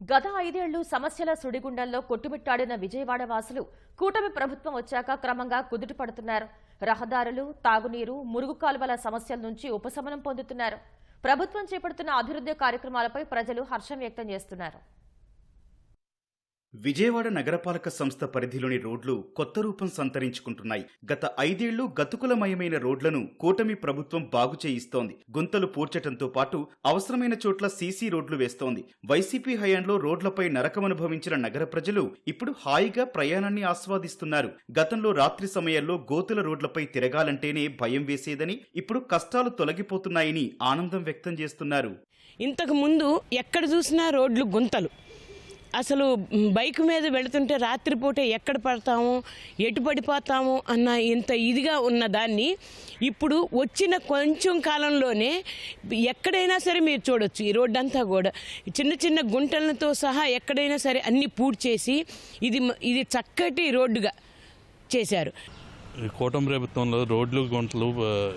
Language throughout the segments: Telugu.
గత 5 ఏళ్లు సమస్యల సుడిగుండంలో కొట్టుమిట్టాడిన విజయవాడ వాసులు కూటమి ప్రభుత్వం వచ్చాక క్రమంగా కుదుట పడుతున్నారు. రహదారులు, తాగునీరు, మురుగు కాలువల సమస్యల నుంచి ఉపశమనం పొందుతున్నారు. ప్రభుత్వం చేపడుతున్న అభివృద్ధి కార్యక్రమాలపై ప్రజలు హర్షం వ్యక్తం చేస్తున్నారు. విజయవాడ నగరపాలక సంస్థ పరిధిలోని రోడ్లు కొత్త రూపం సంతరించుకుంటున్నాయి. గత 5 ఏళ్లు గతుకులమయమైన రోడ్లను కూటమి ప్రభుత్వం బాగు చేయిస్తోంది. గుంతలు పూడ్చటంతో పాటు అవసరమైన చోట్ల సీసీ రోడ్లు వేస్తోంది. వైసీపీ హయాంలో రోడ్లపై నరకమనుభవించిన నగర ప్రజలు ఇప్పుడు హాయిగా ప్రయాణాన్ని ఆస్వాదిస్తున్నారు. గతంలో రాత్రి సమయాల్లో గోతుల రోడ్లపై తిరగాలంటేనే భయం వేసేదని, ఇప్పుడు కష్టాలు తొలగిపోతున్నాయని ఆనందం వ్యక్తం చేస్తున్నారు. ఇంతకు ముందు ఎక్కడ చూసినా రోడ్లు గుంతలు. అసలు బైక్ మీద వెళుతుంటే రాత్రిపూట ఎక్కడ పడతాము, ఎటు పడిపోతాము అన్న ఇంత ఇదిగా ఉన్న దాన్ని ఇప్పుడు వచ్చిన కొంచెం కాలంలోనే ఎక్కడైనా సరే మీరు చూడొచ్చు. ఈ రోడ్డు అంతా కూడా చిన్న చిన్న గుంటలతో సహా ఎక్కడైనా సరే అన్నీ పూడ్చేసి ఇది చక్కటి రోడ్డుగా చేశారు. కూటమి ప్రభుత్వంలో రోడ్లు గుంటలు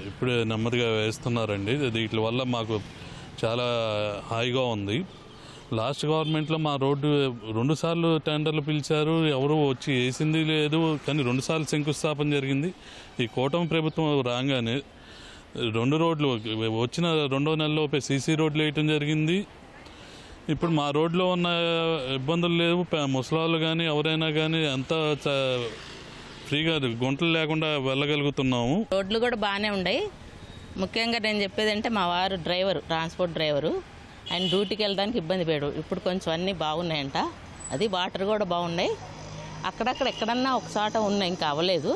ఇప్పుడే నెమ్మదిగా వేస్తున్నారండి. వీటి వల్ల మాకు చాలా హాయిగా ఉంది. లాస్ట్ గవర్నమెంట్లో మా రోడ్డు 2 సార్లు టెండర్లు పిలిచారు, ఎవరు వచ్చి వేసింది లేదు. కానీ 2 సార్లు శంకుస్థాపన జరిగింది. ఈ కూటమి ప్రభుత్వం రాగానే 2 రోడ్లు వచ్చిన 2వ నెలలోపే సీసీ రోడ్లు వేయటం జరిగింది. ఇప్పుడు మా రోడ్లో ఉన్న ఇబ్బందులు లేవు. ముసలాళ్ళు కానీ ఎవరైనా కానీ అంతా ఫ్రీగా గుంటలు లేకుండా వెళ్ళగలుగుతున్నాము. రోడ్లు కూడా బాగానే ఉన్నాయి. ముఖ్యంగా నేను చెప్పేది అంటే మా వారు ట్రాన్స్పోర్ట్ డ్రైవరు, ఆయన డ్యూటీకి వెళ్ళడానికి ఇబ్బంది పడాడు. ఇప్పుడు కొంచెం అన్నీ బాగున్నాయంట. అది వాటర్ కూడా బాగున్నాయి. అక్కడక్కడ ఎక్కడన్నా ఒకసాట ఉన్నాయి, ఇంకా అవ్వలేదు.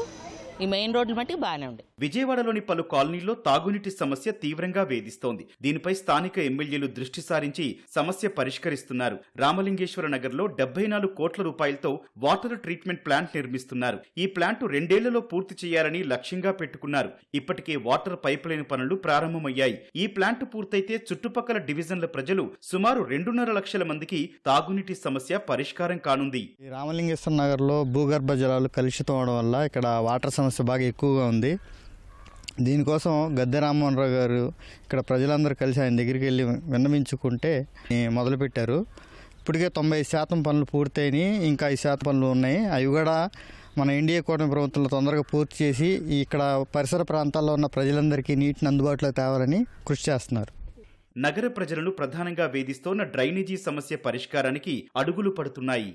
ఈ మెయిన్ రోడ్లు మట్టి బాగానే ఉంది. విజయవాడలోని పలు కాలనీల్లో తాగునీటి సమస్య తీవ్రంగా వేధిస్తోంది. దీనిపై స్థానిక ఎమ్మెల్యేలు దృష్టి సారించి సమస్య పరిష్కరిస్తున్నారు. రామలింగేశ్వర నగర్లో 74 కోట్ల రూపాయలతో వాటర్ ట్రీట్మెంట్ ప్లాంట్ నిర్మిస్తున్నారు. ఈ ప్లాంట్ 2 ఏళ్లలో పూర్తి చేయాలని లక్ష్యంగా పెట్టుకున్నారు. ఇప్పటికే వాటర్ పైప్ లైన్ పనులు ప్రారంభమయ్యాయి. ఈ ప్లాంట్ పూర్తయితే చుట్టుపక్కల డివిజన్ల ప్రజలు సుమారు 2.5 లక్షల మందికి తాగునీటి సమస్య పరిష్కారం కానుంది. రామలింగేశ్వర నగర్లో భూగర్భ జలాలు కలుషితం అవడం వల్ల ఇక్కడ వాటర్ సమస్య బాగా ఎక్కువగా ఉంది. దీనికోసం గద్దె రామ్మోహన్ రావు గారు ఇక్కడ ప్రజలందరూ కలిసి ఆయన దగ్గరికి వెళ్ళి విన్నవించుకుంటే మొదలుపెట్టారు. ఇప్పటికే 90% పనులు పూర్తయినాయి. ఇంకా 5% పనులు ఉన్నాయి. అవి కూడా మన ఎన్డీఏ కూటమి ప్రభుత్వంలో తొందరగా పూర్తి చేసి ఇక్కడ పరిసర ప్రాంతాల్లో ఉన్న ప్రజలందరికీ నీటిని అందుబాటులో తేవాలని కృషి చేస్తున్నారు. నగర ప్రజలను ప్రధానంగా వేధిస్తోన్న డ్రైనేజీ సమస్య పరిష్కారానికి అడుగులు పడుతున్నాయి.